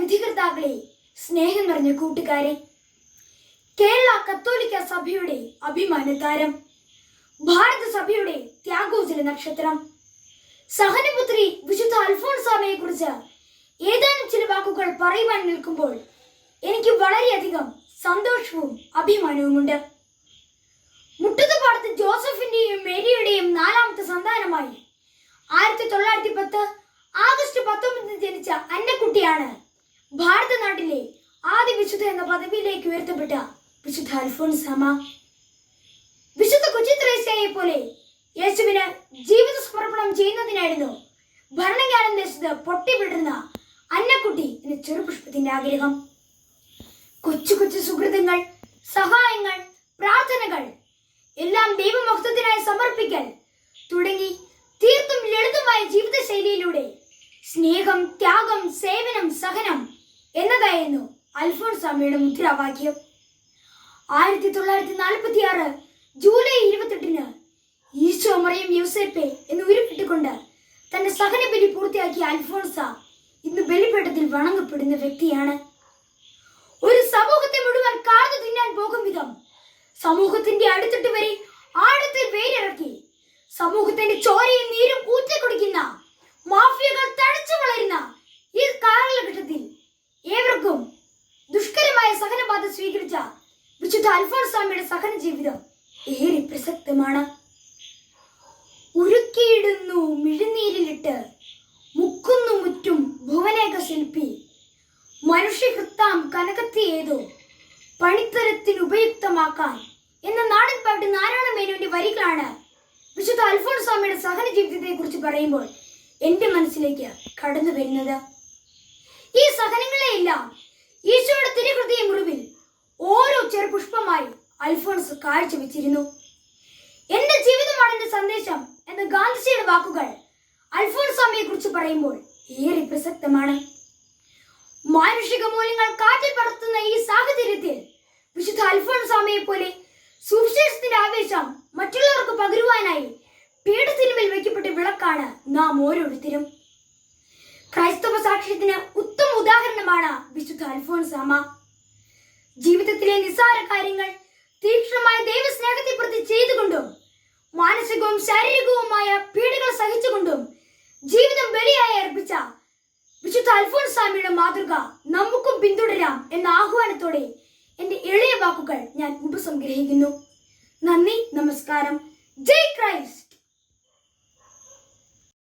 വിധികർത്താക്കളെ, സ്നേഹം നിറഞ്ഞ കൂട്ടുകാരെ, കേരള കത്തോലിക്ക സഭയുടെ അഭിമാനതാരം, ഭാരത സഭയുടെ ത്യാഗോജ്വല നക്ഷത്രം, സഹനപുത്രി വിശുദ്ധ അൽഫോൻസാമയെ കുറിച്ച് ഏതാനും ചില വാക്കുകൾ പറയുവാൻ നിൽക്കുമ്പോൾ എനിക്ക് വളരെയധികം സന്തോഷവും അഭിമാനവുമുണ്ട്. മുട്ടത്തുപാടത്ത് ജോസഫിന്റെയും മേരിയുടെയും 4ാമത്തെ സന്താനമായി 1910 ആഗസ്റ്റ് 19 ജനിച്ച അന്നക്കുട്ടിയാണ് ഭാരത നാട്ടിലെ ആദ്യ വിശുദ്ധ എന്ന പദവിയിലേക്ക് ഉയർത്തപ്പെട്ട വിശുദ്ധ അൽഫോൻസാമ. വിശുദ്ധ കൊച്ചിത്രേസ്യയെ പോലെ യേശുവിന് ജീവിത സമർപ്പണം ചെയ്യുന്നതിനായിരുന്നു ഭരണജ്ഞാനം ദേശത്ത് പൊട്ടിവിടുന്ന അന്നക്കുട്ടി എന്ന ചെറുപുഷ്പത്തിന്റെ ആഗ്രഹം. കൊച്ചു കൊച്ചു സുഹൃത്തുക്കൾ, സഹായങ്ങൾ, പ്രാർത്ഥനകൾ എല്ലാം ദൈവമഹത്വത്തിനായി സമർപ്പിക്കൽ തുടങ്ങി തീർത്തും ലളിതമായ ജീവിതശൈലിയിലൂടെ സ്നേഹം, ത്യാഗം, സേവനം, സഹനം എന്നതായിരുന്നു അൽഫോൻസാമയുടെ മുദ്രാവാക്യം. 1946 ജൂലൈ 28 ഈശോ മറിയം യൂസേപ്പെ എന്ന് ഉരുപ്പിട്ടുകൊണ്ട് തന്റെ സഹനബലി പൂർത്തിയാക്കിയ അൽഫോൻസ ഇന്ന് ബലിപീഠത്തിൽ വണങ്ങപ്പെടുന്ന വ്യക്തിയാണ്. ഒരു സമൂഹത്തെ മുഴുവൻ കാർന്നു തിന്നാൻ പോകും വിധം സമൂഹത്തിന്റെ അടിത്തട്ട് വരെ ആഴത്തിൽ വേരിറക്കി സമൂഹത്തിന്റെ ചോരയും നീരും ഊറ്റിക്കുടിക്കുന്ന മാഫിയകൾ തഴച്ചു വളരുന്ന ഈ കാലഘട്ടത്തിൽ ഏവർക്കും ദുഷ്കരമായ സഹനബാധ സ്വീകരിച്ച വിശുദ്ധ അൽഫോൻസാമയുടെ സഹന ജീവിതം ഏറെ പ്രസക്തമാണ്. ഉരുക്കിയിടുന്നു മിഴുനീരിലിട്ട് മുക്കുന്നു മുറ്റും ഭുവനേക ശില്പി, മനുഷ്യഹൃത്താം കനകത്തിയേതോ പണിത്തരത്തിന് ഉപയുക്തമാക്കാൻ എന്ന നാടൻ പാട്ട് നാരായണ മേനോന്റെ വരികളാണ് വിശുദ്ധ അൽഫോൻസാമയുടെ സഹന ജീവിതത്തെ കുറിച്ച് പറയുമ്പോൾ എന്റെ മനസ്സിലേക്ക് കടന്നു വരുന്നത്. ഈ സഹനങ്ങളെയെല്ലാം ഈശോയുടെ തിരുഹൃദയ മുറിവിൽ ഓരോ ചെറുപുഷ്പമായി അൽഫോൻസ് കാഴ്ചവെച്ചിരുന്നു. എന്റെ ജീവിതമാണ് എന്റെ സന്ദേശം എന്ന ഗാന്ധിജിയുടെ വാക്കുകൾ അൽഫോൻസാമയെ കുറിച്ച് പറയുമ്പോൾ ഏറെ പ്രസക്തമാണ്. മാനുഷിക മൂല്യങ്ങൾ കാറ്റിൽ പറത്തുന്ന ഈ സാഹചര്യത്തിൽ വിശുദ്ധ അൽഫോൻസാമയെ പോലെ സുവിശേഷത്തിന്റെ ആവേശം മറ്റുള്ളവർക്ക് പകരുവാനായി പീഠത്തിന്മേൽ വയ്ക്കപ്പെട്ട വിളക്കാണ് നാം ഓരോരുത്തരും. ക്രൈസ്തവ സാക്ഷ്യത്തിന് ഉത്തമ ഉദാഹരണമാണ് വിശുദ്ധ അൽഫോൻസാമ. ജീവിതത്തിലെ നിസ്സാര കാര്യങ്ങൾ തീക്ഷ്ണമായ ദൈവസ്നേഹത്തെ പ്രതി ചെയ്തുകൊണ്ടും മാനസികവും ശാരീരികവുമായ പീഡകൾ സഹിച്ചുകൊണ്ടും ജീവിതം ബലിയായി അർപ്പിച്ച വിശുദ്ധ അൽഫോൻസാമയുടെ മാതൃക നമുക്കും പിന്തുടരാം എന്ന ആഹ്വാനത്തോടെ എന്റെ എളിയ വാക്കുകൾ ഞാൻ ഉപസംഗ്രഹിക്കുന്നു. നന്ദി, നമസ്കാരം. ജയ് ക്രൈസ്റ്റ്.